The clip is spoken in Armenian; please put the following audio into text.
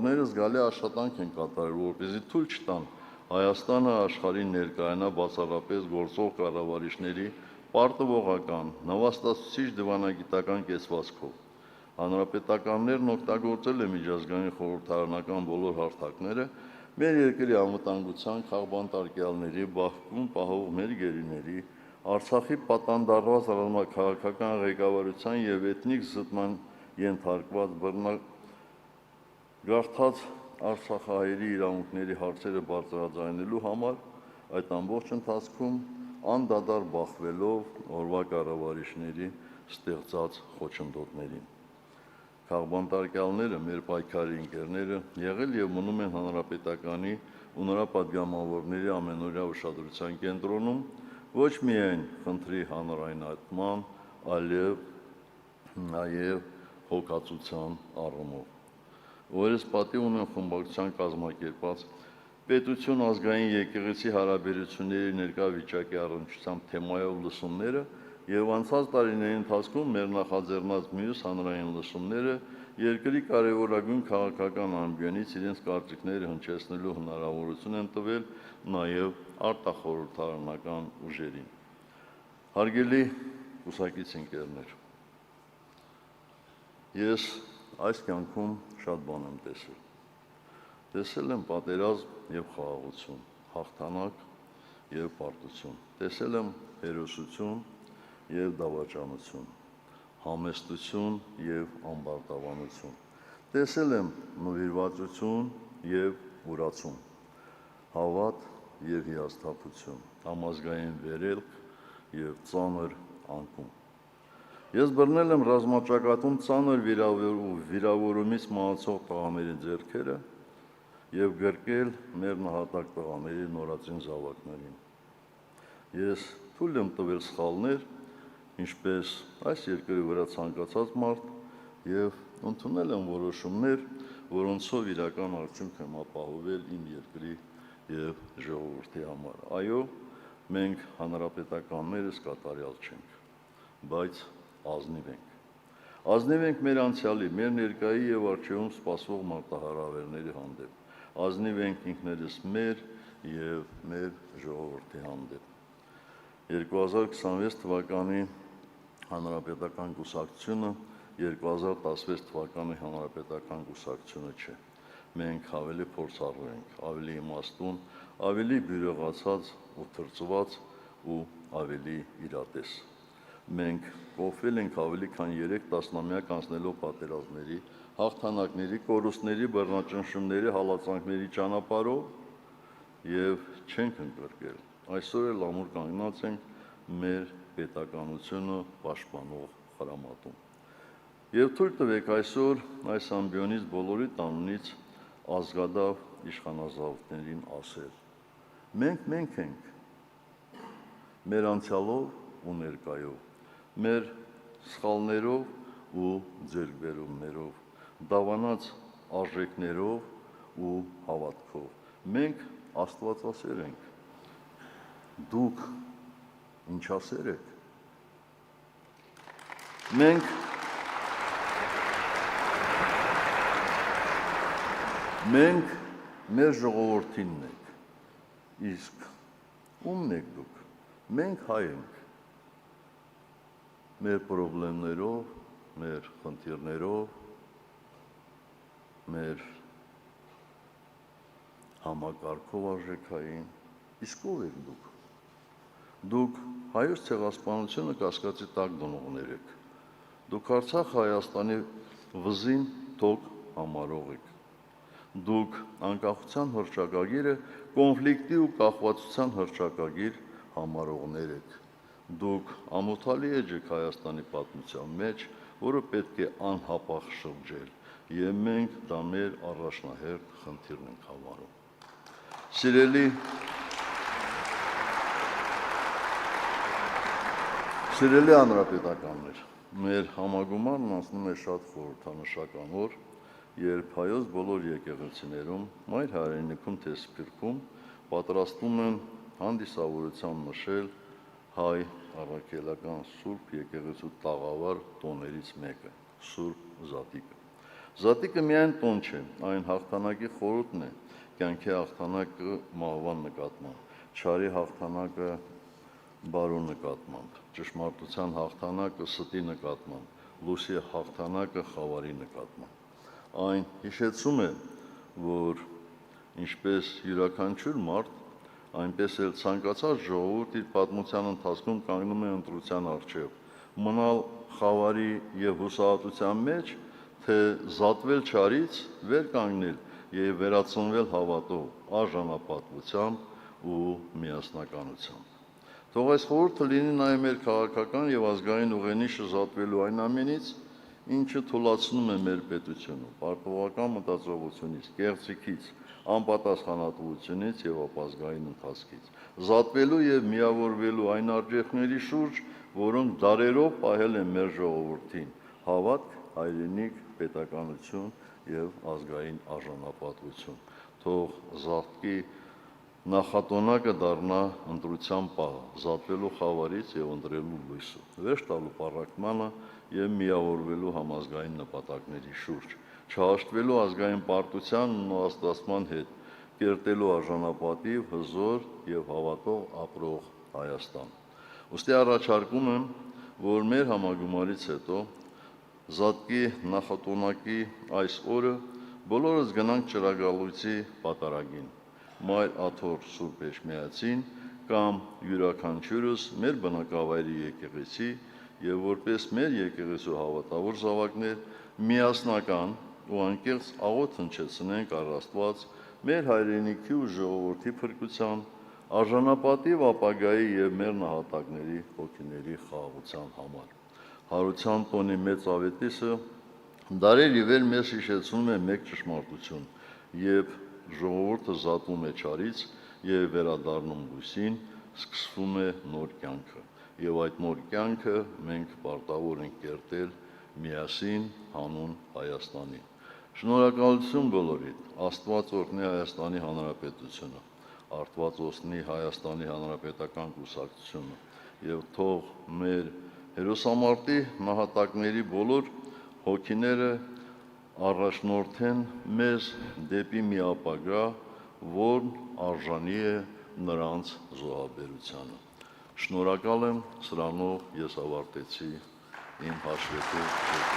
ղեկավարները զգալի աշխատանք են կատարել, որպեսզի թույլ չտան Հայաստանը աշխարհին ներկայանա բացառապես գործող կառավարիչների պարտվողական, նվաստացուցիչ դիվանագիտական կեցվածքով։ Հանրապետականներն օգտագործել են միջազգային խորհրդարանական բոլոր հարթակները մեր երկրի անվտանգության քաղբանտարկյալների, բախվում պահող մեր գերիների, Արցախի պատանդարված ռազմաքաղաքական ղեկավարության և էթնիկ զտման ենթարկված բռնագարթած արցախահայերի իրավունքների հարցերը բարձրաձայնելու համար այդ ամբողջ ընթացքում անդադար բախվելով օրվա կառավարիչների ստեղծած խոչընդոտներին։ Քաղբանտարկյալները, մեր պայքարի ընկերները, եղել և մնում են հանրապետականի ու նրա պատգամավորների ամենօրյա ուշադրության կենտրոնում ոչ միայն խնդրի հանրայնացման, այլև նաև հոգացության առումով։ Օրերս պատիվ ունեմ խմբակցության կազմակերպած պետություն ազգային եկեղեցի հարաբերությունների ներկա վիճակի առնչությամբ թեմայով լսումները և անցած տարիների ընթացքում մեր նախաձեռնած մյուս հանրային լսումները երկրի կարևորագույն քաղաքական ամբիոնից իրենց կարծիքները հնչեցնելու հնարավորություն են տվել նաև արտախորհրդարանական ուժերին։ Հարգելի կուսակից ընկերներ, ես այս կյանքում շատ բան եմ տեսել։ Տեսել եմ պատերազմ և խաղաղություն, հաղթանակ և պարտություն, տեսել եմ հերոսություն և դավաճանություն, համեստություն և ամբարտավանություն, տեսել եմ նվիրվածություն և ուրացում, հավատ և հիասթափություն, համազգային վերելք և ծանր անկում։ Ես բռնել եմ ռազմաճակատում ծանր վիրավորումից մահացող տղաների ձեռքերը և գրկել մեր նահատակ տղաների նորածին զավակներին։ Ես թույլ եմ տվել սխալներ, ինչպես այս երկրի վրա ցանկացած մարդ և ընդունել եմ որոշումներ, որոնցով իրական արդյունք եմ ապահովել իմ երկրի և ժողովրդի համար։ Այո, մենք հանրապետականներս կատարյալ չենք, բայց ազնիվ ենք։ Ազնիվ ենք մեր անցյալի, մեր ներկայի և առջևում սպասվող մարտահրավերների հանդեպ, ազնիվ ենք ինքներս մեր և մեր ժողովրդի հանդեպ։ 2026 թվականի հանրապետական կուսակցությունը 2016 թվականի հանրապետական կուսակցությունը չէ։ Մենք ավելի փորձառու ենք, ավելի իմաստուն, ավելի բյուրեղացած ու թրծված ու ավելի իրատես։ Մենք կոփվել ենք ավելի քան 3 տասնամյակ անցնելով պատերազմների, հաղթանակների, կորուստների, բռնաճնշումների, հալածանքների ճանապարհով և չենք ընկրկել։ Այսօր էլ ամուր կանգնած ենք մեր պետականությունը պաշտպանող խրամատում։ Եվ թույլ տվեք այսօր այս ամբիոնից բոլորիդ անունից ազգադավ իշխանազավթներին ասել. մենք ենք, մեր անցյալով ու ներկայով, մեր սխալներով ու ձեռքբերումներով, դավանած արժեքներով ու հավատքով, մենք աստվածասեր ենք, դուք ինչասեր եք։ Մենք մեր ժողովրդինն ենք, իսկ ումն եք դուք։ Մենք հայ ենք, մեր պրոբլեմներով, մեր խնդիրներով, մեր համակարգով արժեքային, իսկ ով եք դուք։ Դուք հայոց ցեղասպանությունը կասկածի տակ դնողներ եք։ Դուք Արցախ Հայաստանի վզին թոք համարող եք։ Դուք անկախության հռչակագիրը կոնֆլիկտի ու կախվածության հռչակագիր համարողներ եք։ Դուք ամոթալի էջ եք Հայաստանի պատմության մեջ, որը պետք է անհապաղ շրջել, և մենք դա մեր առաջնահերթ խնդիրն ենք համարում։ Սիրելի հանրապետականներ, մեր համագումարն անցնում է շատ խորհրդանշական օր, երբ հայոց բոլոր եկեղեցիներում, մայր հայրենիքում թե Սփյուռքում պատրաստվում են հանդիսավորությամբ նշել հայ առաքելական Սուրբ եկեղեցու տաղավար տոներից մեկը՝ Սուրբ Զատիկը։ Զատիկը միայն տոն չէ, այն հաղթանակի խորհուրդն է, կյանքի հաղթանակը մահվան նկատմամբ, չարի հաղթանակը բարու նկատմամբ, ճշմարտության հաղթանակը ստի նկատմամբ, լույսի հաղթանակը խավարի նկատմամբ։ Այն հիշեցում է, որ ինչպես յուրաքանչյուր մարդ, այնպես էլ ցանկացած ժողովուրդ իր պատմության ընթացքում կանգնում է ընտրության առջև, մնալ խավարի եւ հուսահատության մեջ, թե զատվել չարից, վեր կանգնել եւ վերածնվել հավատով արժանապատվությամբ ու միասնականությամբ։ Թող այս խորհուրդը լինի նաեւ մեր քաղաքական եւ ազգային ուղենիշը զատվելու այն ամենից, ինչը թուլացնում է մեր պետությունը, պարտավորական մտածողությունից, կեղծիքից, անպատասխանատվությունից եւ ապազգային ընթացքից, զատվելու եւ միավորվելու այն արժեքների շուրջ, որոնք դարերով պահել են մեր ժողովրդին՝ հավատք, հայրենիք, պետականություն եւ ազգային արժանապատվություն։ Թող զատկի նախատոնակը դառնա ընտրության պահը, զատվելու խավարից եւ ընտրելու լույսը, վերջ տալու պառակտմանը եւ միավորվելու համազգային նպատակների շուրջ, չհաշտվելու ազգային պարտությանն ու աստվածման հետ, կերտելու արժանապատիվ, հզոր եւ հավատող ապրող Հայաստան։ Ոստի առաջարկում եմ, որ մեր համագումարից հետո զատկի նախատոնակի այս օրը բոլորս գնանք ճրագալույցի պատարագին, Մայր Աթոր Սուրբ Էջմիածին կամ յուրաքանչյուրս մեր բնակավայրի եկեղեցի եւ որպես մեր եկեղեցու հավատավոր զավակներ միասնական ու անկեղծ աղոթ հնչեցնենք առ Աստված մեր հայրենիքի ու ժողովրդի փրկության, արժանապատիվ ապագայի եւ մեր նահատակների հոգիների խաղաղության համար։ Հարության տոնի մեծ ավետիսը դարեր ի վեր մեզ հիշեցնում է մեկ ճշմարտություն, եւ ժողովուրդը զատվում է չարից եւ վերադառնում լույսին, սկսվում է նոր կյանքը։ Եվ այդ նոր կյանքը մենք պարտավոր ենք կերտել միասին հանուն Հայաստանի։ Շնորհակալություն բոլորիդ, Աստված օրհնի Հայաստանի Հանրապետությունը, Աստված օրհնի Հայաստանի Հանրապետական կուսակցությունը եւ թող մեր հերոսամարտի նահատակների բոլոր հոգիները առաջնորդեն մեզ դեպի մի ապագա, որն արժանի է նրանց զոհաբերությանը։ Շնորհակալ եմ, սրանով ես ավարտեցի իմ հաշվետու